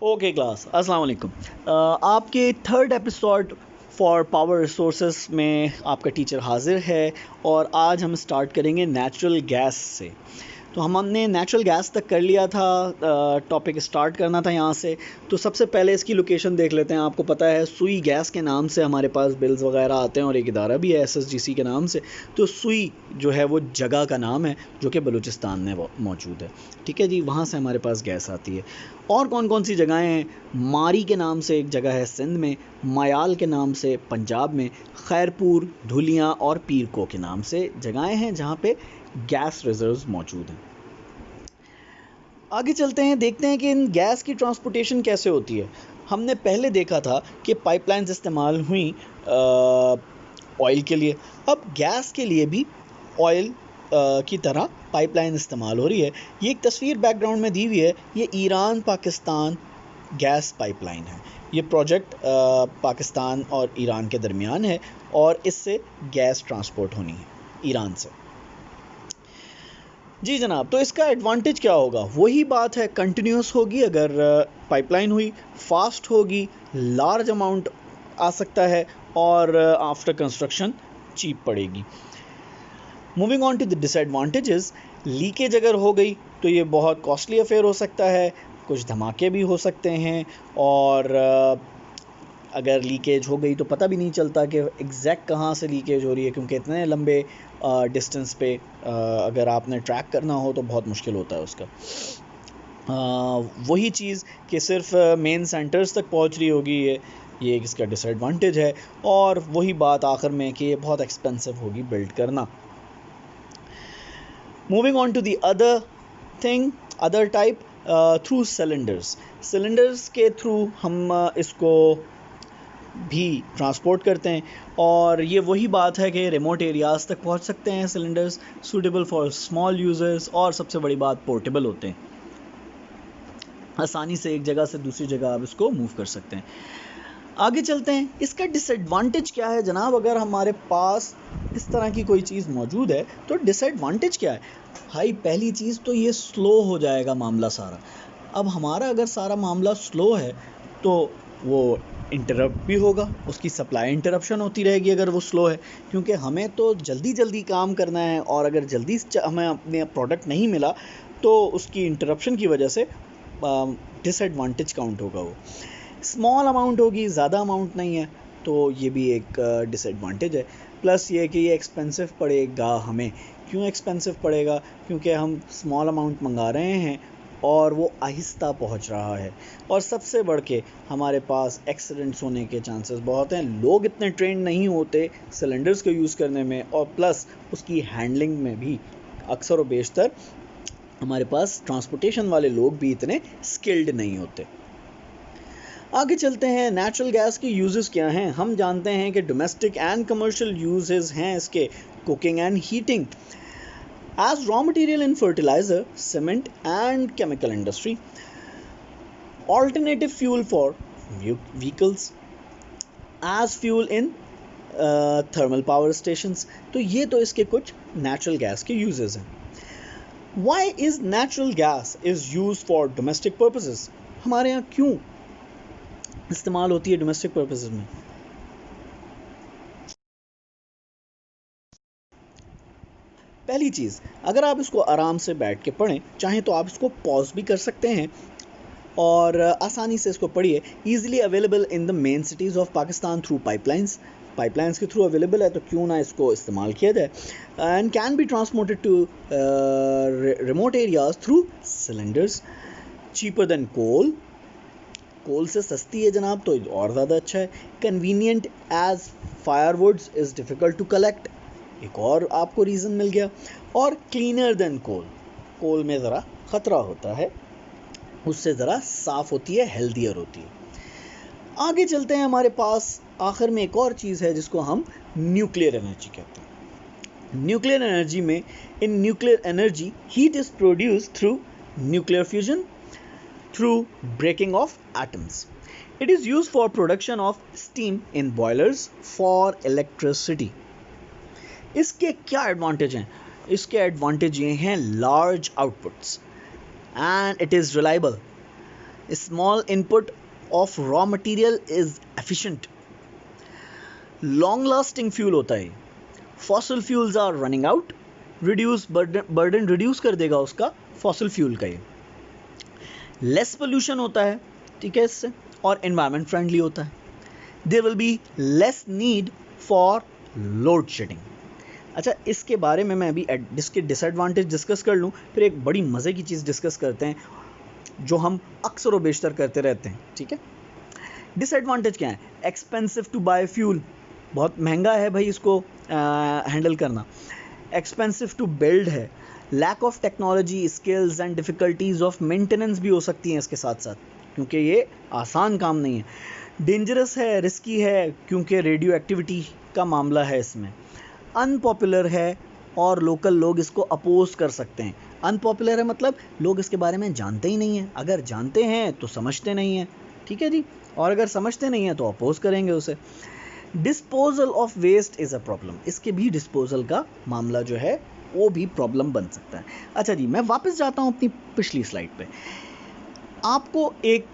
Okay class, अस्सलाम वालेकुम। आपके third episode for power resources में आपका टीचर हाजिर है और आज हम स्टार्ट करेंगे नेचुरल गैस से। तो हमने नेचुरल गैस तक कर लिया था, टॉपिक स्टार्ट करना था यहाँ से। तो सबसे पहले इसकी लोकेशन देख लेते हैं। आपको पता है सुई गैस के नाम से हमारे पास बिल्स वगैरह आते हैं और एक इदारा भी है एसएसजीसी के नाम से। तो सुई जो है वो जगह का नाम है जो कि बलूचिस्तान में मौजूद है। ठीक है जी, वहाँ से हमारे पास गैस आती है। और कौन कौन सी जगहें हैं? मारी के नाम से एक जगह है सिंध में, मयाल के नाम से पंजाब में, खैरपुर, धुलियाँ और पीरको के नाम से जगहें हैं जहाँ पे गैस रिजर्व्स मौजूद हैं। आगे चलते हैं, देखते हैं कि इन गैस की ट्रांसपोर्टेशन कैसे होती है। हमने पहले देखा था कि पाइपलाइंस इस्तेमाल हुई ऑयल के लिए। अब गैस के लिए भी ऑयल की तरह पाइपलाइन इस्तेमाल हो रही है। ये एक तस्वीर बैकग्राउंड में दी हुई है, ये ईरान पाकिस्तान गैस पाइपलाइन है। ये प्रोजेक्ट पाकिस्तान और ईरान के दरमियान है और इससे गैस ट्रांसपोर्ट होनी है ईरान से। जी जनाब, तो इसका एडवांटेज क्या होगा? वही बात है, कंटिन्यूस होगी अगर पाइपलाइन हुई, फास्ट होगी, लार्ज अमाउंट आ सकता है और आफ्टर कंस्ट्रक्शन चीप पड़ेगी। Moving on to the disadvantages, leakage अगर हो गई तो ये बहुत कॉस्टली अफेयर हो सकता है, कुछ धमाके भी हो सकते हैं और अगर लीकेज हो गई तो पता भी नहीं चलता कि एग्जैक्ट कहाँ से लीकेज हो रही है, क्योंकि इतने लंबे डिस्टेंस पे अगर आपने ट्रैक करना हो तो बहुत मुश्किल होता है उसका। वही चीज़ कि सिर्फ मेन सेंटर्स तक पहुंच रही होगी, ये इसका डिसएडवांटेज है। और वही बात आखिर में कि ये बहुत एक्सपेंसिव होगी बिल्ड करना। Moving on to the other thing, other type, through cylinders के थ्रू हम इसको भी ट्रांसपोर्ट करते हैं। और ये वही बात है कि रिमोट एरियाज़ तक पहुंच सकते हैं cylinders, suitable for small users, और सबसे बड़ी बात पोर्टेबल होते हैं, आसानी से एक जगह से दूसरी जगह आप इसको मूव कर सकते हैं। आगे चलते हैं, इसका डिसएडवांटेज क्या है जनाब? अगर हमारे पास इस तरह की कोई चीज़ मौजूद है तो डिसएडवांटेज क्या है? भाई पहली चीज़ तो ये स्लो हो जाएगा मामला सारा। अब हमारा अगर सारा मामला स्लो है तो वो इंटरप्ट भी होगा, उसकी सप्लाई इंटरप्शन होती रहेगी अगर वो स्लो है, क्योंकि हमें तो जल्दी जल्दी काम करना है और अगर जल्दी हमें अपने प्रोडक्ट नहीं मिला तो उसकी इंटरप्शन की वजह से डिसएडवांटेज काउंट होगा। वो स्मॉल अमाउंट होगी, ज़्यादा अमाउंट नहीं है, तो ये भी एक डिसएडवांटेज है। प्लस ये कि ये एक्सपेंसिव पड़ेगा हमें। क्यों एक्सपेंसिव पड़ेगा? क्योंकि हम स्मॉल अमाउंट मंगा रहे हैं और वो आहिस्ता पहुंच रहा है, और सबसे बढ़ के हमारे पास एक्सीडेंट्स होने के चांसेस बहुत हैं। लोग इतने ट्रेंड नहीं होते सिलेंडर्स को यूज़ करने में, और प्लस उसकी हैंडलिंग में भी अक्सर और बेशतर हमारे पास ट्रांसपोर्टेशन वाले लोग भी इतने स्किल्ड नहीं होते। आगे चलते हैं, नेचुरल गैस के यूजेस क्या हैं? हम जानते हैं कि डोमेस्टिक एंड कमर्शियल यूजेस हैं इसके, cooking and heating, as raw material in fertilizer, cement and chemical industry, alternative fuel for vehicles, as fuel in thermal power stations। तो ये तो इसके कुछ नेचुरल गैस के यूजेस हैं। Why is natural gas is used for domestic purposes? हमारे यहाँ क्यों इस्तेमाल होती है डोमेस्टिक पर्पसेस में? पहली चीज़, अगर आप इसको आराम से बैठ के पढ़ें, चाहें तो आप इसको पॉज भी कर सकते हैं और आसानी से इसको पढ़िए। Easily available in the main cities of Pakistan through pipelines के थ्रू अवेलेबल है, तो क्यों ना इसको इस्तेमाल किया जाए। And can be transported to remote areas through cylinders, cheaper than coal से सस्ती है जनाब, तो और ज़्यादा अच्छा है। Convenient as firewoods is difficult to collect, एक और आपको रीज़न मिल गया। और क्लीनर देन कोल में ज़रा ख़तरा होता है, उससे ज़रा साफ़ होती है, हेल्दियर होती है। आगे चलते हैं, हमारे पास आखिर में एक और चीज़ है जिसको हम न्यूक्लियर एनर्जी कहते हैं। न्यूक्लियर एनर्जी में, in nuclear energy heat is produced through nuclear fusion, through breaking of atoms. It is used for production of steam in boilers for electricity. इसके क्या एडवांटेज हैं? इसके एडवांटेज ये हैं, large outputs and it is reliable. Small input of raw material is efficient, long lasting fuel होता है। Fossil fuels are running out, reduce burden reduce कर देगा उसका फॉसिल फ्यूल का ये। लेस पोल्यूशन होता है, ठीक है, इससे, और एनवायरनमेंट फ्रेंडली होता है। There will be less need for load shedding. अच्छा, इसके बारे में मैं अभी इसके डिसएडवांटेज डिस्कस कर लूँ, फिर एक बड़ी मज़े की चीज़ डिस्कस करते हैं जो हम अक्सर व बेशतर करते रहते हैं, ठीक है। डिसएडवांटेज क्या है? एक्सपेंसिव टू बाय फ्यूल, बहुत महंगा है भाई इसको हैंडल करना। एक्सपेंसिव टू बिल्ड है। Lack of technology skills and difficulties of maintenance भी हो सकती हैं इसके साथ साथ, क्योंकि ये आसान काम नहीं है। डेंजरस है, रिस्की है, क्योंकि रेडियो एक्टिविटी का मामला है इसमें। अनपॉपुलर है और लोकल लोग इसको अपोज कर सकते हैं। अनपॉपुलर है मतलब लोग इसके बारे में जानते ही नहीं हैं, अगर जानते हैं तो समझते नहीं हैं, ठीक है जी, और अगर समझते नहीं हैं तो अपोज करेंगे उसे। Disposal of waste is a problem, इसके भी डिस्पोजल का मामला जो है वो भी प्रॉब्लम बन सकता है। अच्छा जी, मैं वापस जाता हूँ अपनी पिछली स्लाइड पे। आपको एक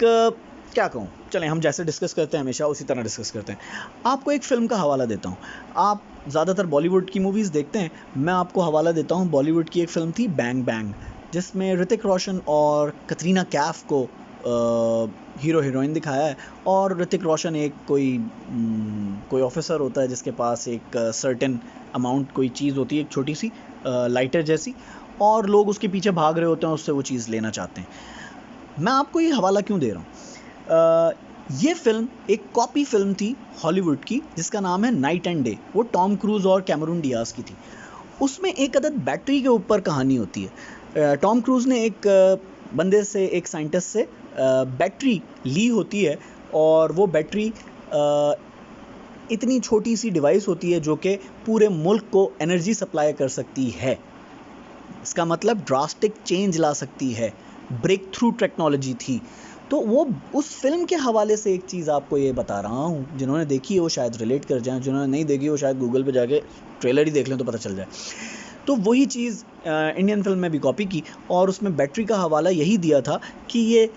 क्या कहूँ, चलें हम जैसे डिस्कस करते हैं हमेशा उसी तरह डिस्कस करते हैं। आपको एक फ़िल्म का हवाला देता हूँ। आप ज़्यादातर बॉलीवुड की मूवीज़ देखते हैं, मैं आपको हवाला देता हूँ बॉलीवुड की एक फ़िल्म थी बैंग बैंग, जिसमें ऋतिक रोशन और कतरीना कैफ को हीरो हीरोइन दिखाया है। और ऋतिक रोशन एक कोई ऑफिसर होता है जिसके पास एक सर्टेन अमाउंट कोई चीज़ होती है, एक छोटी सी लाइटर जैसी, और लोग उसके पीछे भाग रहे होते हैं, उससे वो चीज़ लेना चाहते हैं। मैं आपको ये हवाला क्यों दे रहा हूँ? ये फिल्म एक कॉपी फिल्म थी हॉलीवुड की जिसका नाम है नाइट एंड डे, वो टॉम क्रूज और कैमरून डियाज की थी। उसमें एक अदद बैटरी के ऊपर कहानी होती है। टॉम क्रूज ने एक बंदे से, एक साइंटिस्ट से बैटरी ली होती है, और वो बैटरी इतनी छोटी सी डिवाइस होती है जो कि पूरे मुल्क को एनर्जी सप्लाई कर सकती है। इसका मतलब ड्रास्टिक चेंज ला सकती है, ब्रेक थ्रू टेक्नोलॉजी थी। तो वो उस फिल्म के हवाले से एक चीज़ आपको ये बता रहा हूँ, जिन्होंने देखी है वो शायद रिलेट कर जाएं, जिन्होंने नहीं देखी वो शायद गूगल पे जाके ट्रेलर ही देख लें तो पता चल जाए। तो वही चीज़ इंडियन फिल्म में भी कॉपी की, और उसमें बैटरी का हवाला यही दिया था कि ये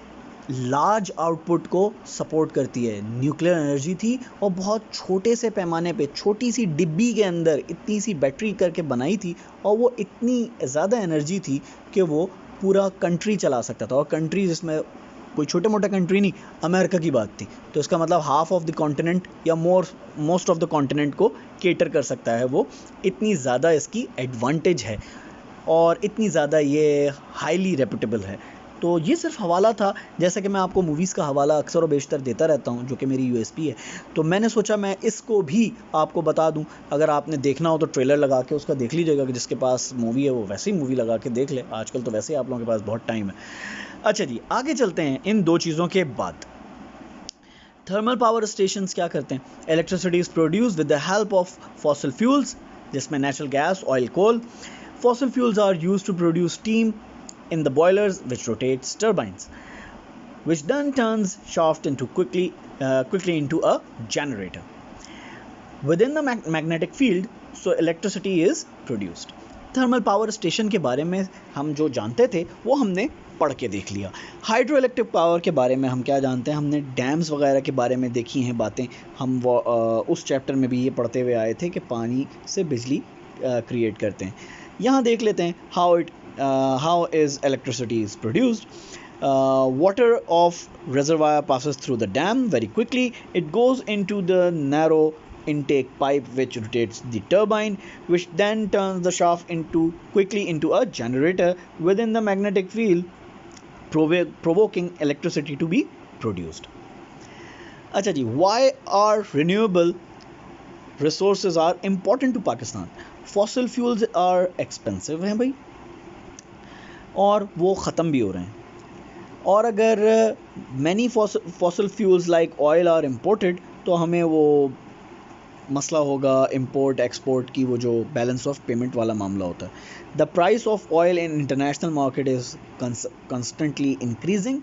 लार्ज आउटपुट को सपोर्ट करती है। न्यूक्लियर एनर्जी थी और बहुत छोटे से पैमाने पे, छोटी सी डिब्बी के अंदर इतनी सी बैटरी करके बनाई थी, और वो इतनी ज़्यादा एनर्जी थी कि वो पूरा कंट्री चला सकता था। और कंट्री जिसमें कोई छोटे मोटा कंट्री नहीं, अमेरिका की बात थी। तो इसका मतलब हाफ ऑफ द कॉन्टिनेंट या मोस्ट ऑफ द कॉन्टिनेंट को केटर कर सकता है वो। इतनी ज़्यादा इसकी एडवांटेज है और इतनी ज़्यादा ये हाईली रेपुटेबल है। तो ये सिर्फ हवाला था, जैसा कि मैं आपको मूवीज़ का हवाला अक्सर और बेशतर देता रहता हूँ, जो कि मेरी यूएसपी है। तो मैंने सोचा मैं इसको भी आपको बता दूँ। अगर आपने देखना हो तो ट्रेलर लगा के उसका देख लीजिएगा, कि जिसके पास मूवी है वो वैसे ही मूवी लगा के देख ले। आजकल तो वैसे ही आप लोगों के पास बहुत टाइम है। अच्छा जी, आगे चलते हैं। इन दो चीज़ों के बाद थर्मल पावर स्टेशंस क्या करते हैं? Electricity is produced with the help of fossil fuels, जिसमें natural gas, oil, coal. Fossil fuels are used to produce steam in the boilers which rotates turbines, which then turns shaft into quickly into a generator within the magnetic field, so electricity is produced. Thermal power station के बारे में हम जो जानते थे वो हमने पढ़ के देख लिया। हाइड्रो इलेक्ट्रिक पावर के बारे में हम क्या जानते हैं? हमने डैम्स वगैरह के बारे में देखी हैं बातें। हम वो उस चैप्टर में भी ये पढ़ते हुए आए थे कि पानी से बिजली क्रिएट करते हैं। यहाँ देख लेते हैं how is electricity is produced. Water of reservoir passes through the dam very quickly. It goes into the narrow intake pipe which rotates the turbine, which then turns the shaft quickly into a generator within the magnetic field, provoking electricity to be produced. अच्छा जी, why are renewable resources are important to Pakistan? Fossil fuels are expensive हैं भाई, और वो ख़त्म भी हो रहे हैं। और अगर many fossil fuels like oil are imported, तो हमें वो मसला होगा इंपोर्ट एक्सपोर्ट की, वो जो बैलेंस ऑफ पेमेंट वाला मामला होता है। The price of oil in international market is constantly increasing.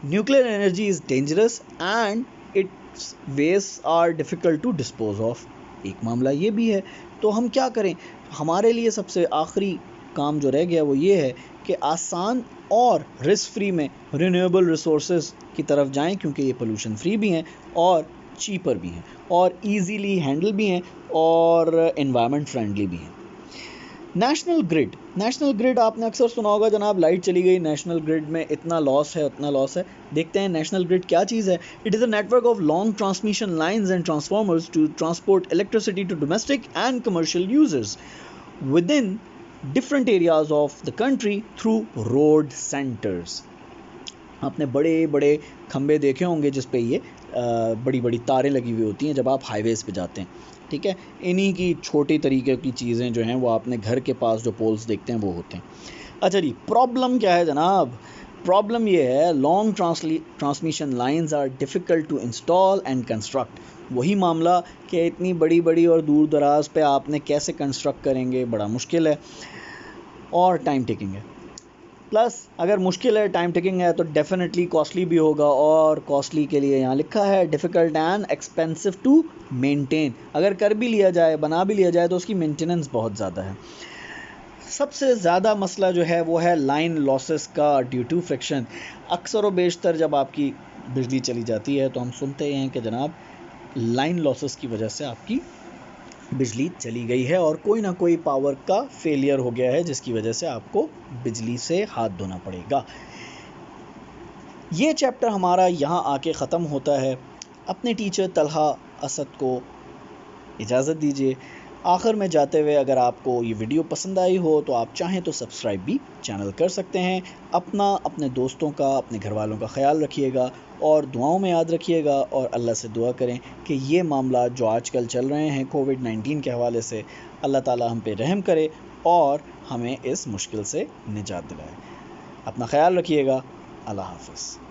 Nuclear energy is dangerous and its waste are difficult to dispose of. एक मामला ये भी है। तो हम क्या करें? हमारे लिए सबसे आखिरी काम जो रह गया वो ये है कि आसान और रिस्क फ्री में रिन्यूएबल रिसोर्सेज की तरफ जाएं, क्योंकि ये पोल्यूशन फ्री भी हैं और चीपर भी हैं और इजीली हैंडल भी हैं और एनवायरनमेंट फ्रेंडली भी हैं। नेशनल ग्रिड आपने अक्सर सुना होगा जनाब, लाइट चली गई, नेशनल ग्रिड में इतना लॉस है उतना लॉस है। देखते हैं नेशनल ग्रिड क्या चीज़ है। It is a network of long transmission lines and transformers to transport electricity to domestic and commercial users within different areas of the country through load centres. आपने बड़े बड़े खंबे देखे होंगे जिस पे ये बड़ी बड़ी तारें लगी हुई होती हैं जब आप हाईवेज़ पे जाते हैं, ठीक है। इन्हीं की छोटी तरीके की चीज़ें जो हैं वो आपने घर के पास जो पोल्स देखते हैं वो होते हैं। अच्छा जी, प्रॉब्लम क्या है जनाब? प्रॉब्लम ये है long transmission lines are difficult to install and construct. वही मामला कि इतनी बड़ी बड़ी और दूर दराज पे आपने कैसे कंस्ट्रक्ट करेंगे, बड़ा मुश्किल है और टाइम टेकिंग है। प्लस अगर मुश्किल है, टाइम टेकिंग है, तो डेफिनेटली कॉस्टली भी होगा और कॉस्टली के लिए यहाँ लिखा है difficult and expensive to maintain. अगर कर भी लिया जाए, बना भी लिया जाए, तो उसकी मेंटेनेंस बहुत ज़्यादा है। सबसे ज़्यादा मसला जो है वो है लाइन लॉसेस का ड्यू टू फ्रिक्शन। अक्सर व बेशतर जब आपकी बिजली चली जाती है तो हम सुनते हैं कि जनाब लाइन लॉसेस की वजह से आपकी बिजली चली गई है और कोई ना कोई पावर का फेलियर हो गया है जिसकी वजह से आपको बिजली से हाथ धोना पड़ेगा। ये चैप्टर हमारा यहाँ आके ख़त्म होता है। अपने टीचर तलहा असद को इजाज़त दीजिए। आखिर में जाते हुए अगर आपको ये वीडियो पसंद आई हो तो आप चाहें तो सब्सक्राइब भी चैनल कर सकते हैं। अपने दोस्तों का, अपने घर वालों का ख्याल रखिएगा और दुआओं में याद रखिएगा और अल्लाह से दुआ करें कि ये मामला जो आजकल चल रहे हैं कोविड-19 के हवाले से, अल्लाह ताला हम पे रहम करे और हमें इस मुश्किल से निजात दिलाए। अपना ख्याल रखिएगा। अल्लाह हाफ़िज़।